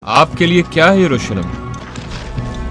आपके लिए क्या है यरूशलेम?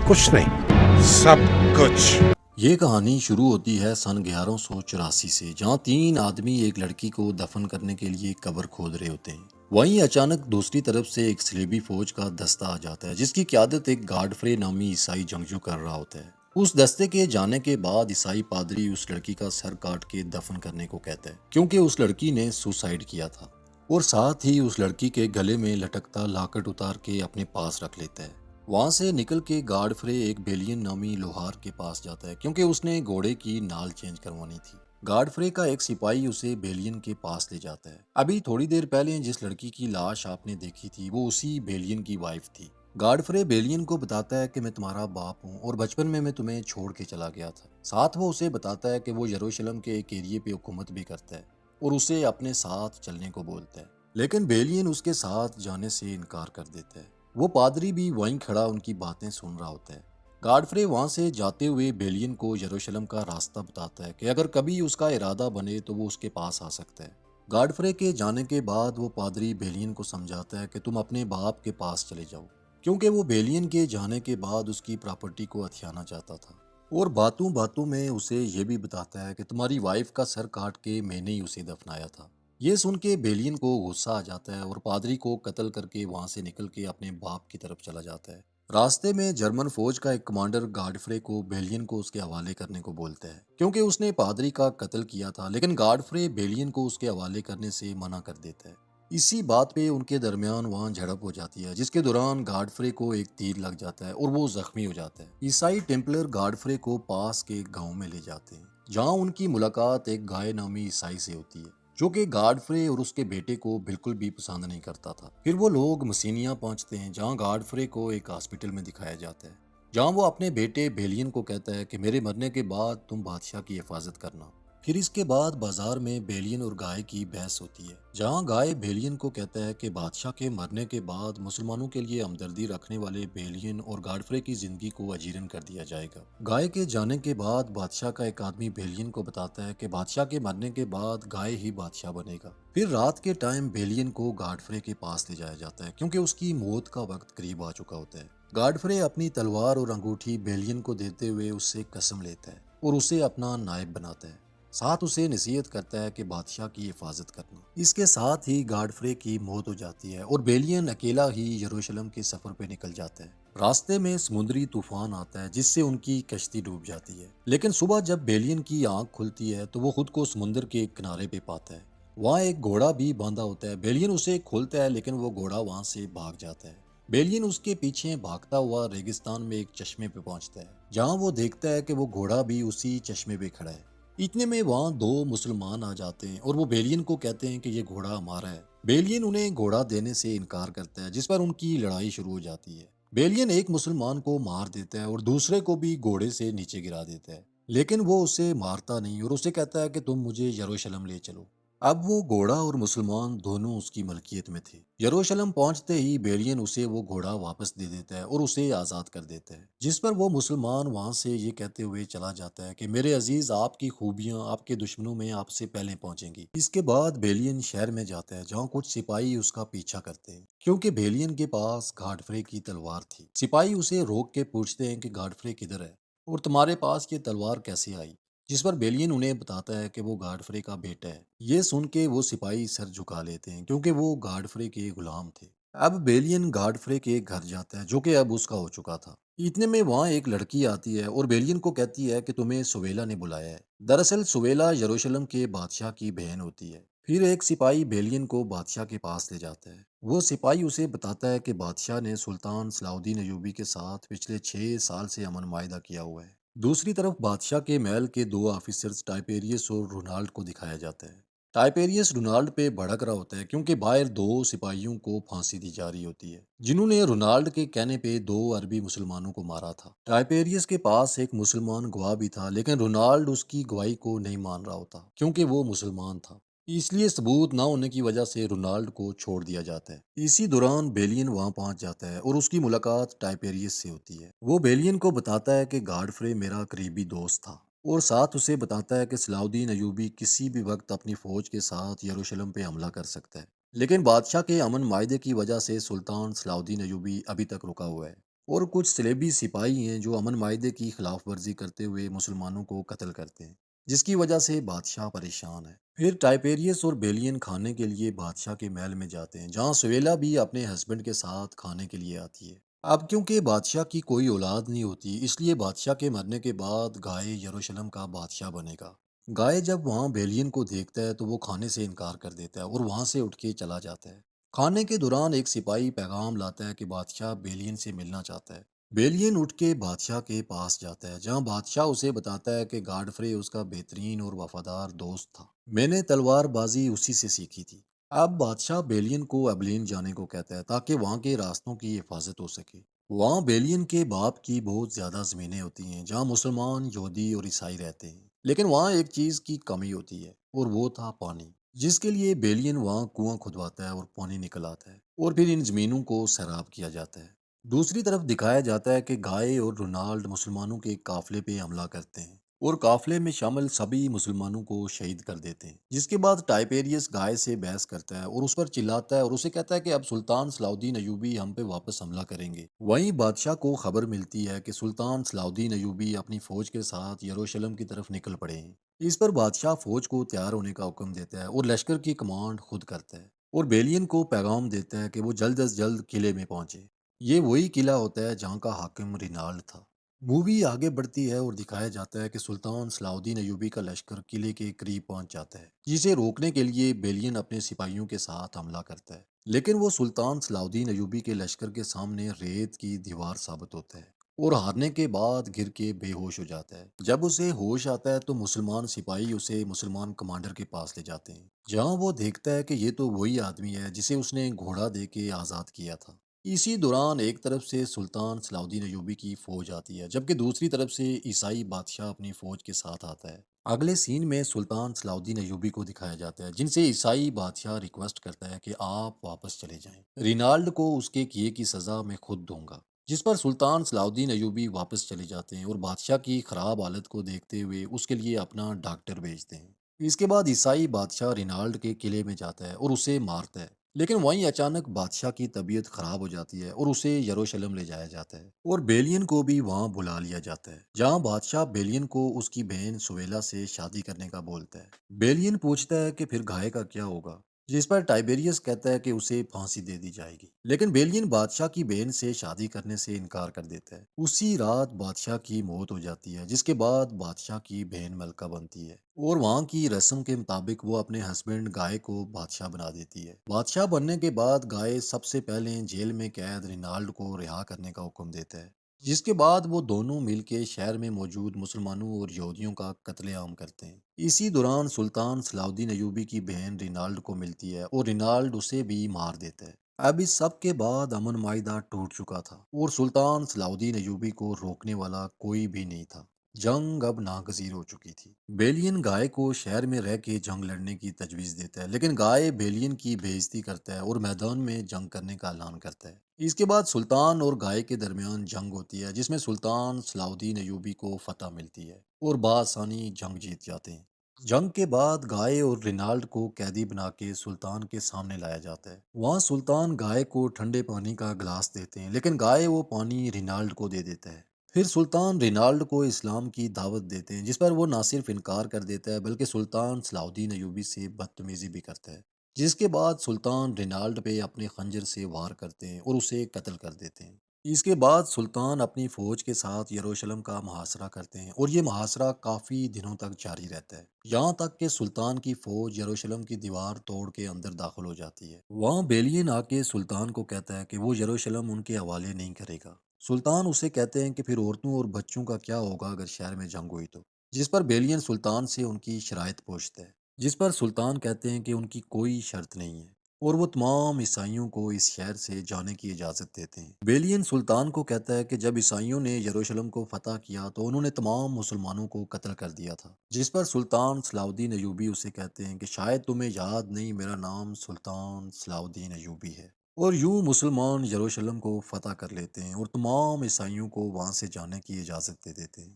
कुछ नहीं, सब कुछ। ये कहानी शुरू होती है सन 1184 से, जहाँ तीन आदमी एक लड़की को दफन करने के लिए कब्र खोद रहे होते हैं। वहीं अचानक दूसरी तरफ से एक सलेबी फौज का दस्ता आ जाता है, जिसकी क़यादत एक गाडफ्रे नामी ईसाई जंगजू कर रहा होता है। उस दस्ते के जाने के बाद ईसाई पादरी उस लड़की का सर काट के दफन करने को कहता है, क्योंकि उस लड़की ने सुसाइड किया था। और साथ ही उस लड़की के गले में लटकता लाकेट उतार के अपने पास रख लेता है। वहां से निकल के गाडफ्रे एक बेलियन नामी लोहार के पास जाता है, क्योंकि उसने घोड़े की नाल चेंज करवानी थी। गाडफ्रे का एक सिपाही उसे बेलियन के पास ले जाता है। अभी थोड़ी देर पहले जिस लड़की की लाश आपने देखी थी, वो उसी बेलियन की वाइफ थी। गाडफ्रे बेलियन को बताता है कि मैं तुम्हारा बाप हूँ और बचपन में मैं तुम्हें छोड़ के चला गया था। साथ वो उसे बताता है कि वो यरूशलेम के एक एरिए पे हुकूमत भी करता है और उसे अपने साथ चलने को बोलता है। लेकिन बेलियन उसके साथ जाने से इनकार कर देता है। वो पादरी भी वहीं खड़ा उनकी बातें सुन रहा होता है। गाडफ्रे वहां से जाते हुए बेलियन को यरूशलेम का रास्ता बताता है कि अगर कभी उसका इरादा बने तो वो उसके पास आ सकता है। गाडफ्रे के जाने के बाद वो पादरी बेलियन को समझाता है कि तुम अपने बाप के पास चले जाओ, क्योंकि वो बेलियन के जाने के बाद उसकी प्रॉपर्टी को हथियाना चाहता था। और बातों बातों में उसे ये भी बताता है कि तुम्हारी वाइफ का सर काट के मैंने ही उसे दफनाया था। ये सुन के बेलियन को गुस्सा आ जाता है और पादरी को कत्ल करके वहां से निकल के अपने बाप की तरफ चला जाता है। रास्ते में जर्मन फौज का एक कमांडर गाडफ्रे को बेलियन को उसके हवाले करने को बोलता है, क्योंकि उसने पादरी का कत्ल किया था। लेकिन गाडफ्रे बेलियन को उसके हवाले करने से मना कर देता है। इसी बात पे उनके दरमियान वहां झड़प हो जाती है, जिसके दौरान गाडफ्रे को एक तीर लग जाता है और वो जख्मी हो जाता है। ईसाई टेम्पलर गाडफ्रे को पास के गांव में ले जाते हैं, जहां उनकी मुलाकात एक गाय नामी ईसाई से होती है, जो कि गाडफ्रे और उसके बेटे को बिल्कुल भी पसंद नहीं करता था। फिर वो लोग मसीनिया पहुंचते हैं, जहां गाडफ्रे को एक हॉस्पिटल में दिखाया जाता है, जहां वो अपने बेटे बेलियन को कहता है कि मेरे मरने के बाद तुम बादशाह की हिफाजत करना। फिर इसके बाद बाजार में बेलियन और गाय की बहस होती है, जहां गाय बेलियन को कहता है कि बादशाह के मरने के बाद मुसलमानों के लिए हमदर्दी रखने वाले बेलियन और गाडफ्रे की जिंदगी को अजीरन कर दिया जाएगा। गाय के जाने के बाद बादशाह का एक आदमी बेलियन को बताता है कि बादशाह के मरने के बाद गाय ही बादशाह बनेगा। फिर रात के टाइम बेलियन को गाडफ्रे के पास ले जाया जाता है, क्योंकि उसकी मौत का वक्त करीब आ चुका होता है। गाडफ्रे अपनी तलवार और अंगूठी बेलियन को देते हुए उससे कसम लेता है और उसे अपना नायब बनाता है। साथ उसे नसीहत करता है कि बादशाह की हिफाजत करना। इसके साथ ही गाडफ्रे की मौत हो जाती है और बेलियन अकेला ही यरूशलेम के सफर पे निकल जाता है। रास्ते में समुद्री तूफान आता है, जिससे उनकी कश्ती डूब जाती है। लेकिन सुबह जब बेलियन की आंख खुलती है तो वो खुद को समुद्र के किनारे पे पाता है। वहाँ एक घोड़ा भी बांधा होता है। बेलियन उसे खोलता है, लेकिन वो घोड़ा वहाँ से भाग जाता है। बेलियन उसके पीछे भागता हुआ रेगिस्तान में एक चश्मे पे पहुंचता है, जहाँ वो देखता है कि वो घोड़ा भी उसी चश्मे पे खड़ा है। इतने में वहाँ दो मुसलमान आ जाते हैं और वो बेलियन को कहते हैं कि ये घोड़ा हमारा है। बेलियन उन्हें घोड़ा देने से इनकार करता है, जिस पर उनकी लड़ाई शुरू हो जाती है। बेलियन एक मुसलमान को मार देता है और दूसरे को भी घोड़े से नीचे गिरा देता है, लेकिन वो उसे मारता नहीं और उसे कहता है कि तुम मुझे यरूशलेम ले चलो। अब वो घोड़ा और मुसलमान दोनों उसकी मलकियत में थे। यरूशलेम पहुंचते ही बेलियन उसे वो घोड़ा वापस दे देता है और उसे आज़ाद कर देता है, जिस पर वो मुसलमान वहां से ये कहते हुए चला जाता है कि मेरे अजीज, आपकी खूबियां आपके दुश्मनों में आपसे पहले पहुंचेंगी। इसके बाद बेलियन शहर में जाता है, जहाँ कुछ सिपाही उसका पीछा करते हैं, क्योंकि बेलियन के पास गाडफ्रे की तलवार थी। सिपाही उसे रोक के पूछते हैं कि गाडफ्रे किधर है और तुम्हारे पास ये तलवार कैसे आई, जिस पर बेलियन उन्हें बताता है कि वो गाडफ्रे का बेटा है। ये सुन के वो सिपाही सर झुका लेते हैं, क्योंकि वो गाडफ्रे के गुलाम थे। अब बेलियन गाडफ्रे के घर जाता है, जो कि अब उसका हो चुका था। इतने में वहाँ एक लड़की आती है और बेलियन को कहती है कि तुम्हें सुवेला ने बुलाया है। दरअसल सुवेला यरूशलेम के बादशाह की बहन होती है। फिर एक सिपाही बेलियन को बादशाह के पास ले जाता है। वो सिपाही उसे बताता है कि बादशाह ने सुल्तान सलाउद्दीन अयूबी के साथ पिछले 6 साल से अमन माहिदा किया हुआ है। दूसरी तरफ बादशाह के महल के दो ऑफिसर्स टाइपेरियस और रोनाल्ड को दिखाया जाता है। टाइपेरियस रोनाल्ड पे भड़क रहा होता है, क्योंकि बाहर दो सिपाहियों को फांसी दी जा रही होती है, जिन्होंने रोनाल्ड के कहने पे दो अरबी मुसलमानों को मारा था। टाइपेरियस के पास एक मुसलमान गवाह भी था, लेकिन रोनाल्ड उसकी गवाही को नहीं मान रहा होता, क्योंकि वो मुसलमान था। इसलिए सबूत ना होने की वजह से रोनाल्ड को छोड़ दिया जाता है। इसी दौरान बेलियन वहां पहुंच जाता है और उसकी मुलाकात टाइपेरियस से होती है। वो बेलियन को बताता है कि गाडफ्रे मेरा करीबी दोस्त था और साथ उसे बताता है कि सलाउद्दीन अयूबी किसी भी वक्त अपनी फौज के साथ यरूशलेम पे हमला कर सकता है। لیکن بادشاہ کے امن معاہدے کی وجہ سے سلطان صلاح الدین ایوبی ابھی تک رکا ہوا ہے، اور کچھ صلیبی سپاہی ہیں جو امن معاہدے کی خلاف ورزی کرتے ہوئے مسلمانوں کو قتل کرتے ہیں، جس کی وجہ سے بادشاہ پریشان ہے۔ پھر ٹائپیریس اور بیلین کھانے کے لیے بادشاہ کے محل میں جاتے ہیں، جہاں سویلا بھی اپنے ہسبینڈ کے ساتھ کھانے کے لیے آتی ہے۔ اب کیونکہ بادشاہ کی کوئی اولاد نہیں ہوتی، اس لیے بادشاہ کے مرنے کے بعد گائے یروشلم کا بادشاہ بنے گا۔ گائے جب وہاں بیلین کو دیکھتا ہے تو وہ کھانے سے انکار کر دیتا ہے اور وہاں سے اٹھ کے چلا جاتا ہے۔ کھانے کے دوران ایک سپاہی پیغام لاتا ہے کہ بادشاہ بیلین سے ملنا چاہتا ہے۔ بیلین اٹھ کے بادشاہ کے پاس جاتا ہے، جہاں بادشاہ اسے بتاتا ہے کہ گاڈفرے اس کا بہترین اور وفادار دوست تھا، میں نے تلوار بازی اسی سے سیکھی تھی۔ اب بادشاہ بیلین کو ابلین جانے کو کہتا ہے تاکہ وہاں کے راستوں کی حفاظت ہو سکے۔ وہاں بیلین کے باپ کی بہت زیادہ زمینیں ہوتی ہیں جہاں مسلمان، یہودی اور عیسائی رہتے ہیں، لیکن وہاں ایک چیز کی کمی ہوتی ہے، اور وہ تھا پانی، جس کے لیے بیلین وہاں کنواں کھدواتا ہے اور پانی نکل آتا ہے، اور پھر ان زمینوں کو سیراب کیا جاتا ہے۔ دوسری طرف دکھایا جاتا ہے کہ گائے اور رونالڈ مسلمانوں کے قافلے پہ حملہ کرتے ہیں اور قافلے میں شامل سبھی مسلمانوں کو شہید کر دیتے ہیں، جس کے بعد ٹائپیریس گائے سے بحث کرتا ہے اور اس پر چلاتا ہے اور اسے کہتا ہے کہ اب سلطان صلاح الدین ایوبی ہم پہ واپس حملہ کریں گے۔ وہیں بادشاہ کو خبر ملتی ہے کہ سلطان صلاح الدین ایوبی اپنی فوج کے ساتھ یروشلم کی طرف نکل پڑے ہیں۔ اس پر بادشاہ فوج کو تیار ہونے کا حکم دیتا ہے اور لشکر کی کمانڈ خود کرتا ہے، اور بیلین کو پیغام دیتا ہے کہ وہ جلد از جلد قلعے میں پہنچے۔ یہ وہی قلعہ ہوتا ہے جہاں کا حاکم رینالڈ تھا۔ مووی آگے بڑھتی ہے اور دکھایا جاتا ہے کہ سلطان صلاح الدین ایوبی کا لشکر قلعے کے قریب پہنچ جاتا ہے، جسے روکنے کے لیے بیلین اپنے سپاہیوں کے ساتھ حملہ کرتا ہے، لیکن وہ سلطان صلاح الدین ایوبی کے لشکر کے سامنے ریت کی دیوار ثابت ہوتا ہے اور ہارنے کے بعد گر کے بے ہوش ہو جاتا ہے۔ جب اسے ہوش آتا ہے تو مسلمان سپاہی اسے مسلمان کمانڈر کے پاس لے جاتے ہیں، جہاں وہ دیکھتا ہے کہ یہ تو وہی آدمی ہے جسے اس نے گھوڑا دے کے آزاد کیا تھا۔ اسی دوران ایک طرف سے سلطان صلاح الدین ایوبی کی فوج آتی ہے، جبکہ دوسری طرف سے عیسائی بادشاہ اپنی فوج کے ساتھ آتا ہے۔ اگلے سین میں سلطان صلاح الدین ایوبی کو دکھایا جاتا ہے، جن سے عیسائی بادشاہ ریکویسٹ کرتا ہے کہ آپ واپس چلے جائیں، رینالڈ کو اس کے کیے کی سزا میں خود دوں گا، جس پر سلطان صلاح الدین ایوبی واپس چلے جاتے ہیں اور بادشاہ کی خراب حالت کو دیکھتے ہوئے اس کے لیے اپنا ڈاکٹر بھیجتے ہیں۔ اس کے بعد عیسائی بادشاہ رینالڈ کے قلعے میں جاتا ہے اور اسے مارتا ہے، لیکن وہیں اچانک بادشاہ کی طبیعت خراب ہو جاتی ہے اور اسے یروشلم لے جایا جاتا ہے، اور بیلین کو بھی وہاں بلا لیا جاتا ہے، جہاں بادشاہ بیلین کو اس کی بہن سویلا سے شادی کرنے کا بولتا ہے۔ بیلین پوچھتا ہے کہ پھر گائے کا کیا ہوگا، جس پر ٹائبیریس کہتا ہے کہ اسے پھانسی دے دی جائے گی، لیکن بیلین بادشاہ کی بہن سے شادی کرنے سے انکار کر دیتا ہے۔ اسی رات بادشاہ کی موت ہو جاتی ہے، جس کے بعد بادشاہ کی بہن ملکہ بنتی ہے، اور وہاں کی رسم کے مطابق وہ اپنے ہسبینڈ گائے کو بادشاہ بنا دیتی ہے۔ بادشاہ بننے کے بعد گائے سب سے پہلے جیل میں قید رینالڈ کو رہا کرنے کا حکم دیتا ہے، جس کے بعد وہ دونوں مل کے شہر میں موجود مسلمانوں اور یہودیوں کا قتل عام کرتے ہیں۔ اسی دوران سلطان صلاح الدین ایوبی کی بہن رینالڈ کو ملتی ہے اور رینالڈ اسے بھی مار دیتا ہے۔ اب اس سب کے بعد امن معاہدہ ٹوٹ چکا تھا اور سلطان صلاح الدین ایوبی کو روکنے والا کوئی بھی نہیں تھا۔ جنگ اب ناگزیر ہو چکی تھی۔ بیلین گائے کو شہر میں رہ کے جنگ لڑنے کی تجویز دیتا ہے، لیکن گائے بیلین کی بے عزتی کرتا ہے اور میدان میں جنگ کرنے کا اعلان کرتا ہے۔ اس کے بعد سلطان اور گائے کے درمیان جنگ ہوتی ہے، جس میں سلطان صلاح الدین ایوبی کو فتح ملتی ہے اور بآسانی جنگ جیت جاتے ہیں۔ جنگ کے بعد گائے اور رینالڈ کو قیدی بنا کے سلطان کے سامنے لایا جاتا ہے۔ وہاں سلطان گائے کو ٹھنڈے پانی کا گلاس دیتے ہیں، لیکن گائے وہ پانی رینالڈ کو دے دیتا ہے۔ پھر سلطان رینالڈ کو اسلام کی دعوت دیتے ہیں، جس پر وہ نہ صرف انکار کر دیتا ہے بلکہ سلطان صلاح الدین ایوبی سے بدتمیزی بھی کرتا ہے، جس کے بعد سلطان رینالڈ پہ اپنے خنجر سے وار کرتے ہیں اور اسے قتل کر دیتے ہیں۔ اس کے بعد سلطان اپنی فوج کے ساتھ یروشلم کا محاصرہ کرتے ہیں اور یہ محاصرہ کافی دنوں تک جاری رہتا ہے، یہاں تک کہ سلطان کی فوج یروشلم کی دیوار توڑ کے اندر داخل ہو جاتی ہے۔ وہاں بیلین آ کے سلطان کو کہتا ہے کہ وہ یروشلم ان کے حوالے نہیں کرے گا۔ سلطان اسے کہتے ہیں کہ پھر عورتوں اور بچوں کا کیا ہوگا اگر شہر میں جنگ ہوئی تو، جس پر بیلین سلطان سے ان کی شرائط پوچھتا ہے، جس پر سلطان کہتے ہیں کہ ان کی کوئی شرط نہیں ہے اور وہ تمام عیسائیوں کو اس شہر سے جانے کی اجازت دیتے ہیں۔ بیلین سلطان کو کہتا ہے کہ جب عیسائیوں نے یروشلم کو فتح کیا تو انہوں نے تمام مسلمانوں کو قتل کر دیا تھا، جس پر سلطان صلاح الدین ایوبی اسے کہتے ہیں کہ شاید تمہیں یاد نہیں، میرا نام سلطان صلاح الدین ایوبی ہے۔ اور یوں مسلمان یروشلم کو فتح کر لیتے ہیں اور تمام عیسائیوں کو وہاں سے جانے کی اجازت دے دیتے ہیں،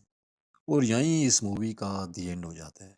اور یہیں اس مووی کا دی اینڈ ہو جاتا ہے۔